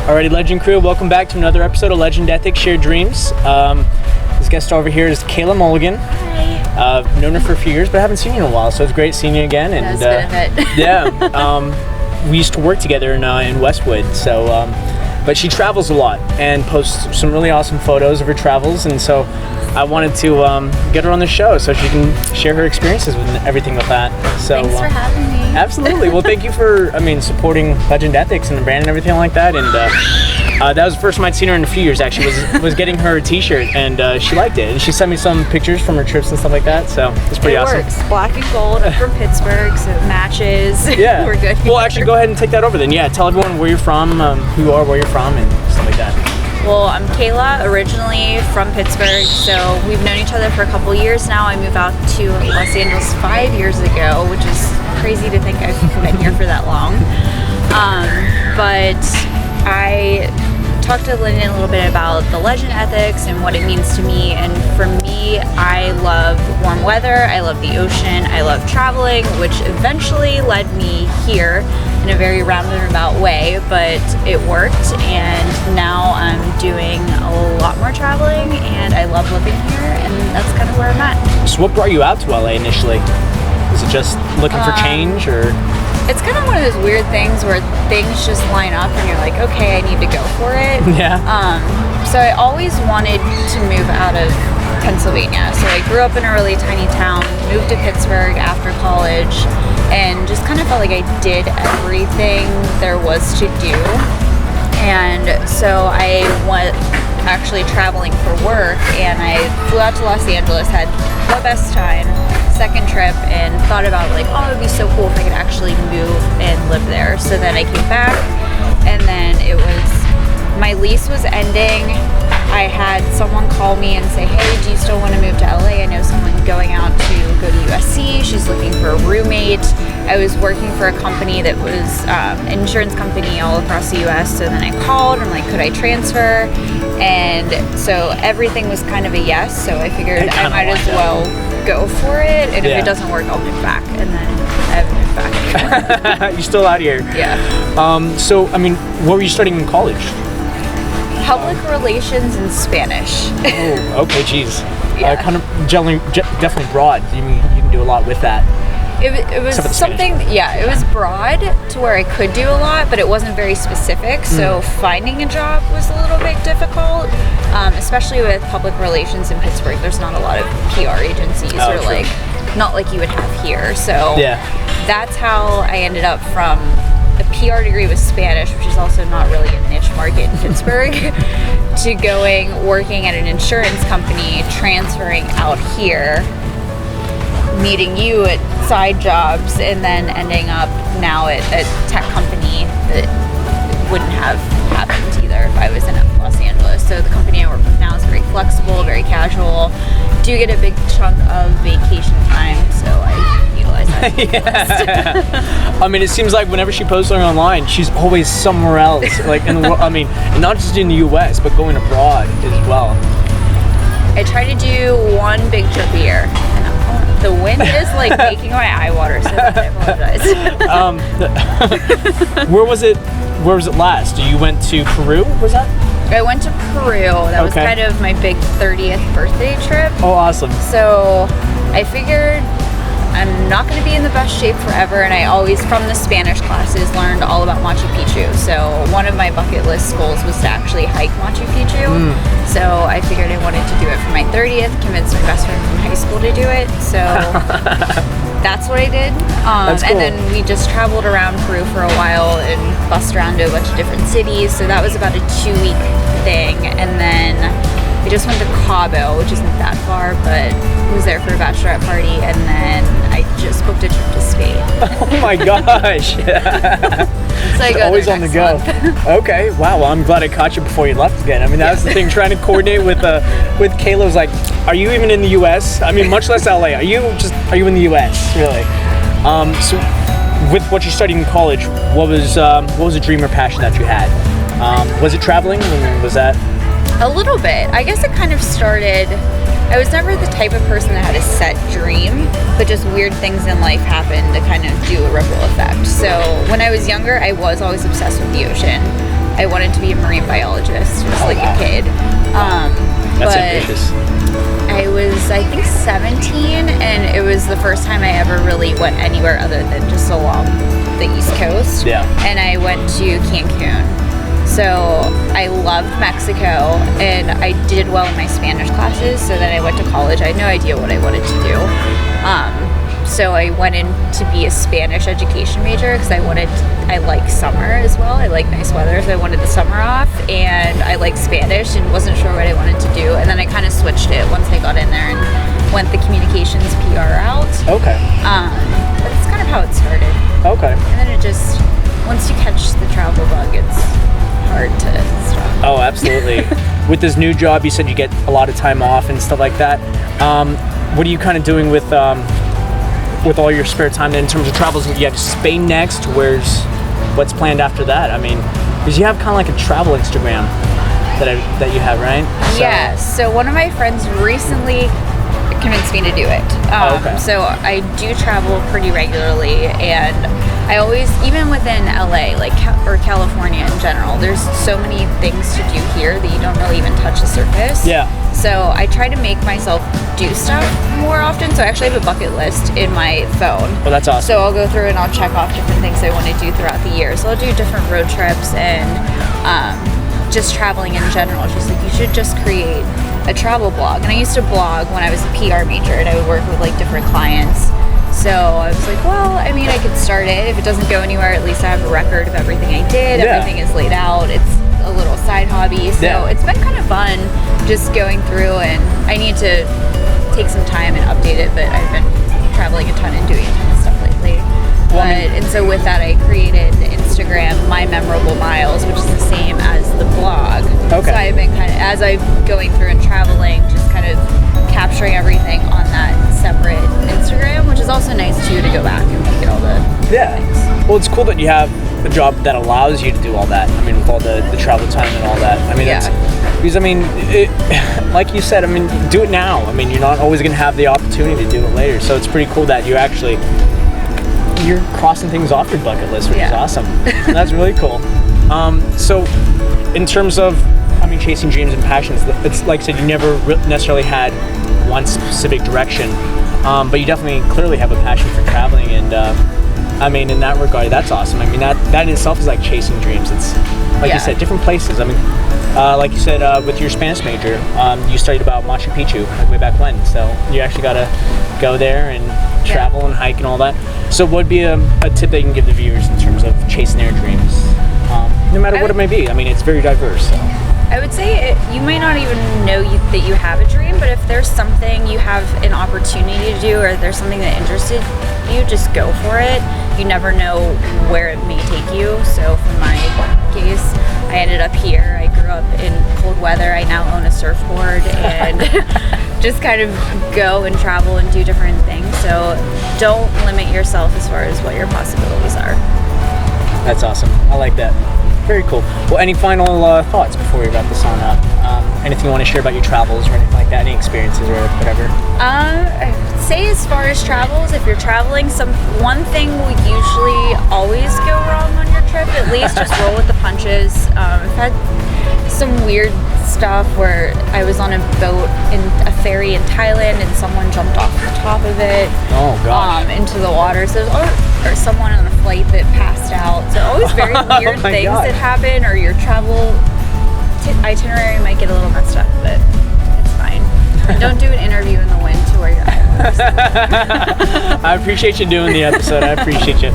Alrighty, Legend Crew, welcome back to another episode of Legend Ethics Shared Dreams. This guest star over here is Kayla Mulligan. Hi. I've known her for a few years, but I haven't seen you in a while, so it's great seeing you again. And it's been a bit. Yeah, we used to work together in Westwood, so but she travels a lot and posts some really awesome photos of her travels, and so I wanted to get her on the show so she can share her experiences with everything with that. So Thanks for having me. Absolutely. Well, thank you for supporting Legend Ethics and the brand and everything like that. And that was the first time I'd seen her in a few years. Actually, was getting her a T-shirt, and she liked it, and she sent me some pictures from her trips and stuff like that. So it's pretty awesome. It works. Black and gold. I'm from Pittsburgh, so it matches. Yeah, we're good. Well, actually, go ahead and take that over then. Yeah, tell everyone where you're from, who you are, where you're from, and stuff like that. Well, I'm Kayla, originally from Pittsburgh, so we've known each other for a couple years now. I moved out to Los Angeles 5 years ago, which is crazy to think I've been here for that long. But I talked to Lyndon a little bit about the Legend Ethics and what it means to me. And for me, I love warm weather, I love the ocean, I love traveling, which eventually led me here in a very roundabout way, but it worked, and now I'm doing a lot more traveling, and I love living here, and that's kind of where I'm at. So what brought you out to LA initially? Was it just looking for change, or? It's kind of one of those weird things where things just line up and you're like, okay, I need to go for it. Yeah. So I always wanted to move out of Pennsylvania. So I grew up in a really tiny town, moved to Pittsburgh after college, and just kind of felt like I did everything there was to do. And so I went actually traveling for work, and I flew out to Los Angeles, had the best time, second trip, and thought about like, oh, it would be so cool if I could actually move and live there. So then I came back, and then it was, my lease was ending. I had someone call me and say, hey, do you still want to move to LA? I know someone going out to go to USC. She's looking for a roommate. I was working for a company that was an insurance company all across the US. So then I called and like, could I transfer? And so everything was kind of a yes. So I figured I might as well go for it. And if it doesn't work, I'll move back. And then I haven't moved back anymore. You're still out here. Yeah. So, what were you studying in college? Public relations and Spanish. Oh, okay, geez. Yeah. Kind of definitely broad. You can do a lot with that. It was something, it was broad to where I could do a lot, but it wasn't very specific. So finding a job was a little bit difficult, especially with public relations in Pittsburgh. There's not a lot of PR agencies not like you would have here. So that's how I ended up from a PR degree with Spanish, which is also not really a niche market in Pittsburgh, to working at an insurance company, transferring out here, meeting you at side jobs, and then ending up now at a tech company that wouldn't have happened either if I was in Los Angeles. So the company I work with now is very flexible, very casual. Do get a big chunk of vacation time, so I utilize that. It seems like whenever she posts something online, she's always somewhere else, like in the world. And not just in the U.S., but going abroad as well. I try to do one big trip a year. The wind is like making my eye water, so I apologize. Where was it last? You went to Peru, was that? I went to Peru. That was kind of my big 30th birthday trip. Oh, awesome. So I figured I'm not going to be in the best shape forever, and I always, from the Spanish classes, learned all about Machu Picchu. So one of my bucket list goals was to actually hike Machu Picchu. So I figured I wanted to do it for my 30th, convinced my best friend from high school to do it. So that's what I did. That's cool. And then we just traveled around Peru for a while and bussed around to a bunch of different cities. So that was about a 2-week thing. And then I just went to Cabo, which isn't that far, but was there for a bachelorette party, and then I just booked a trip to Spain. Oh my gosh. So I go always on the go. Okay, wow. Well, I'm glad I caught you before you left again. That was the thing, trying to coordinate with Kayla. Was like, are you even in the U.S.? Much less LA. Are you in the U.S. really? So with what you studied in college, what was a dream or passion that you had? Was it traveling? Was that? A little bit. I guess it kind of started, I was never the type of person that had a set dream, but just weird things in life happened to kind of do a ripple effect. So when I was younger, I was always obsessed with the ocean. I wanted to be a marine biologist, just like wow. a kid. That's but ambitious. I was, I think, 17, and it was the first time I ever really went anywhere other than just along the East Coast. Yeah. And I went to Cancun. So I loved Mexico, and I did well in my Spanish classes. So then I went to college. I had no idea what I wanted to do. So I went in to be a Spanish education major because I like summer as well. I like nice weather, so I wanted the summer off, and I like Spanish and wasn't sure what I wanted to do. And then I kind of switched it once I got in there and went the communications PR route. Okay. That's kind of how it started. Okay. And then it just, once you catch the travel bug, it's hard to stop. Oh, absolutely. With this new job, you said you get a lot of time off and stuff like that. What are you kind of doing with all your spare time in terms of travels? You have Spain next. What's planned after that? I mean, because you have kind of like a travel Instagram that you have, right? So. Yeah. So one of my friends recently convinced me to do it. Okay. So I do travel pretty regularly, and I always, even within LA, or California in general, there's so many things to do here that you don't really even touch the surface. Yeah. So I try to make myself do stuff more often. So I actually have a bucket list in my phone. Well, that's awesome. So I'll go through and I'll check off different things I want to do throughout the year. So I'll do different road trips and just traveling in general. Just like, you should just create a travel blog. And I used to blog when I was a PR major, and I would work with like different clients. So I was like, well, I mean, I could start it. If it doesn't go anywhere, at least I have a record of everything I did. Yeah. Everything is laid out. It's a little side hobby. So It's been kind of fun just going through, and I need to take some time and update it, but I've been traveling a ton and doing a ton of stuff lately. And so with that, I created the Instagram My Memorable Miles, which is the same as the blog. Okay. So I've been kind of, as I'm going through and traveling, just kind of capturing everything on that separate Instagram, which is also nice too to go back and look at all the things. Well, it's cool that you have a job that allows you to do all that. I mean, with all the travel time and all that. I mean, because I mean, like you said, I mean, do it now. I mean, you're not always going to have the opportunity to do it later. So it's pretty cool that you're crossing things off your bucket list, which is awesome. That's really cool. So in terms of, I mean, chasing dreams and passions, it's like I said, you never necessarily had one specific direction, but you definitely clearly have a passion for traveling, and I mean, in that regard, that's awesome. I mean, that in itself is like chasing dreams. It's like you said, different places. I mean, like you said, with your Spanish major, you studied about Machu Picchu like way back when, so you actually got to go there and travel and hike and all that. So what would be a tip that you can give the viewers in terms of chasing their dreams, no matter what it may be? I mean, it's very diverse. So. I would say you might not even know that you have a dream, but if there's something you have an opportunity to do, or there's something that interested you, just go for it. You never know where it may take you. So for my case, I ended up here. I grew up in cold weather. I now own a surfboard, and just kind of go and travel and do different things. So don't limit yourself as far as what your possibilities are. That's awesome. I like that. Very cool. Well, any final thoughts before we wrap this on up? Anything you want to share about your travels or anything like that? Any experiences or whatever? I'd say as far as travels, if you're traveling, one thing will usually always go wrong on your trip. At least just roll with the punches. I've had some weird stuff where I was on a boat in a ferry in Thailand, and someone jumped off the top of it. Oh gosh. Into the water. So or someone on a flight that passed out. So always very weird things that happen, or your travel itinerary might get a little messed up, but it's fine. And don't do an interview in the wind to where your eye. I appreciate you doing the episode. I appreciate you.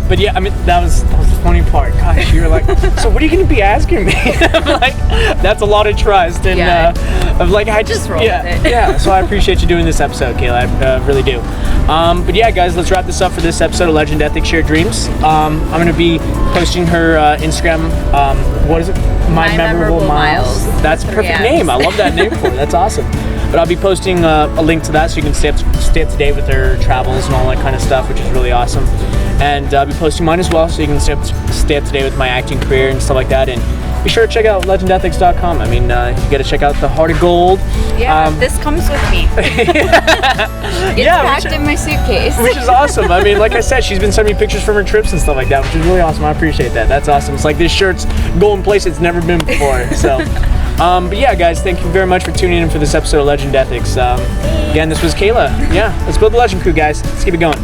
But yeah, I mean, that was the funny part. Gosh, you were like, so what are you going to be asking me? I'm like, that's a lot of trust. And I'm like, I just roll with it. Yeah, so I appreciate you doing this episode, Kayla. I really do. But yeah, guys, let's wrap this up for this episode of Legend Ethics Shared Dreams. I'm going to be posting her Instagram. What is it? My Memorable Miles. That's a perfect name. I love that name for it. That's awesome. But I'll be posting a link to that so you can stay up to date with her travels and all that kind of stuff, which is really awesome. And I'll be posting mine as well so you can stay up to date with my acting career and stuff like that. And be sure to check out legendethics.com. I mean, you got to check out the Heart of Gold. Yeah, this comes with me. It's packed in my suitcase. Which is awesome. I mean, like I said, she's been sending me pictures from her trips and stuff like that, which is really awesome. I appreciate that. That's awesome. It's like this shirt's going place it's never been before. So, but yeah, guys, thank you very much for tuning in for this episode of Legend Ethics. Again, this was Kayla. Yeah, let's build the Legend Crew, guys. Let's keep it going.